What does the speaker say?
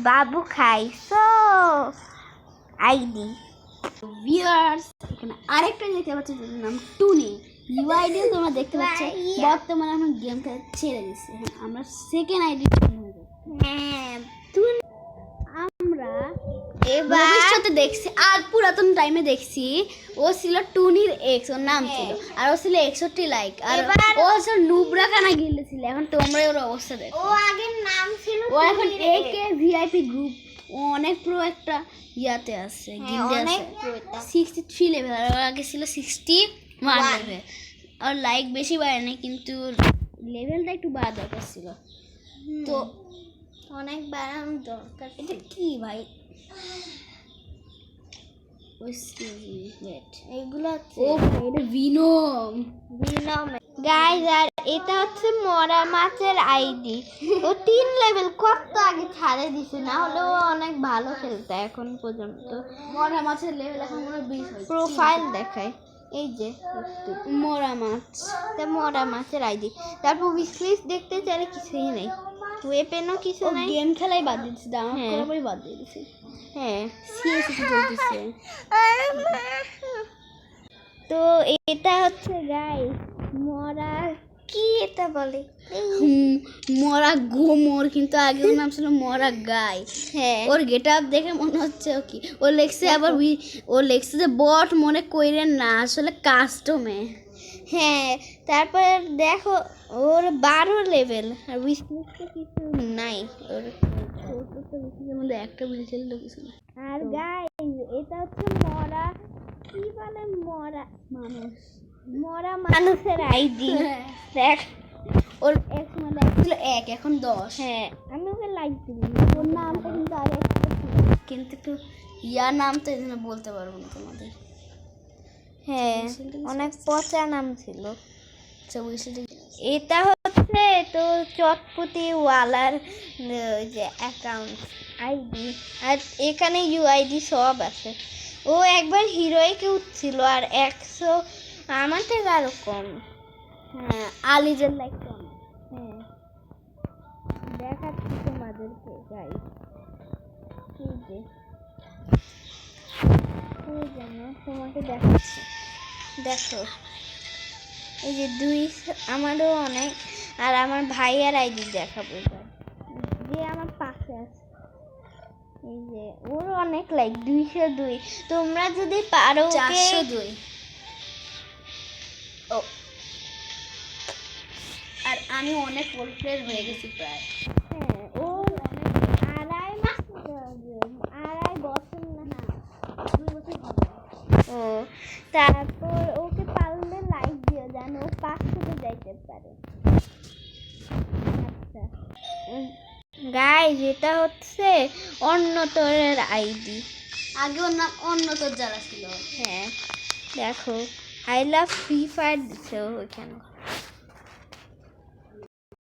বাবু খাইছো ID viewers, এখানে আরেকটা দেখতে পাচ্ছি যার নাম টুনি। ইউআইডি তোমরা দেখতে পাচ্ছ, বর্তমানে আমরা গেমটা ছেড়ে দিচ্ছি। আমরা সেকেন্ড আইডি হ্যাঁ আমরা এবার ভবিষ্যতে দেখছি আর পুরাতন টাইমে দেখছি ও ছিল টুনির এক্স, ওর নাম ছিল, আর ও ছিল 61 লাইক, আর ও ছিল নুবরা কানা গিল্ডে ছিল। এখন তোমরাই ওর অবস্থা দেখো। ও আগের নাম ছিল ও এখন একে ভিআইপি গ্রুপ, ও অনেক প্রো একটা ইয়াতে আছে, গিল্ডে অনেক আছে 63 লেভেল, আর ওর আগে ছিল 61 লেভেল। আর লাইক বেশি বাড়ে না, কিন্তু লেভেলটা একটু বাড়া দরকার ছিল। তো অনেক বাড়ানো দরকার। এটা কি ভাই? এইগুলো ও ভাই, এটা ভিনম। গাইজ, আর এটা হচ্ছে মরা মাছের আইডি। ও 3 লেভেল কত আগে ছাড়ে দিছে, না হলে ও অনেক ভালো খেলতে এখন পর্যন্ত। মরা মাছের লেভেল এখন মনে হয় 20 হয়েছে। প্রোফাইল দেখায় এই যে মরা মাছ, এটা মরা মাছের আইডি। তারপর উইশলিস্ট দেখতে চাইলে কিছুই নেই, ওয়েপেনও কিছু নাই। গেম খেলাই বাদ দিয়েছে, ডাউনলোড হ্যাঁ। করারই বাদ দিয়ে দিয়েছে। হ্যাঁ, সিএসসি চলতেছে। তো এটা হচ্ছে গাইস মরা, কি এটা বলে, মরা গোমর, কিন্তু আগে ওর নাম ছিল মরা গাই। হ্যাঁ ওর গেট আপ দেখে মনে হচ্ছে ও কি, ও লেখছে আবার ও লেখছে যে বট মনে কইরেন না, আসলে কাস্টমে। হ্যাঁ। তারপর দেখো ওর 12 লেভেল, আর উইশলিস্টে কিছু নাই ওর। মধ্যে একটা বুঝেছিল কিছু না। আর গাইস এটা হচ্ছে মরা, কি বলে, মরা মানুষ, মরা মানুষের আইডি। দেখ ওর এক মানে ছিল 1, এখন 10। হ্যাঁ, আমি ওকে লাইক দিই। ওর নামটা কিন্তু আগে একটা ছিল, কিন্তু একটু ইয়ার নাম তো এই জন্য বলতে পারবো না তোমাদের। হ্যাঁ, অনেক পচা নাম ছিল। চৌবিশে এটা হচ্ছে তো চটপটি ওয়ালার ওই যে অ্যাকাউন্ট আইডি, আর এখানে ইউআইডি সব আছে। ও একবার হিরোইকে উঠছিল, আর 100 আমার থেকে আরো কম। হ্যাঁ, আলিজের লাইক কম। হ্যাঁ, দেখাচ্ছি তোমাদেরকে গাইস, এই যে এই জন্য তোমাকে দেখাচ্ছি, দেখো এই যে 200, আমারও অনেক। আর আমার ভাইয়ের আইডি দেখাবো এবার, যে আমার পাশে আছে, এই যে ওর অনেক লাইক 202। তোমরা যদি পারো 402। ও, আর আমি অনেক ওল্ড প্লেয়ার হয়ে গেছি প্রায়। হ্যাঁ, ও আড়াই বছর না, 2 বছর হবে। ও তারপর ওকে পারলে লাইক দিও, যেন ও 500 যাইতে পারে। আচ্ছা গাইজ, এটা হচ্ছে অন্যতরের আইডি। আগে ওর নাম অন্যতর যারা ছিল। হ্যাঁ, দেখো আই লাভ ফ্রি ফায়ার দিচ্ছে ওইখানে।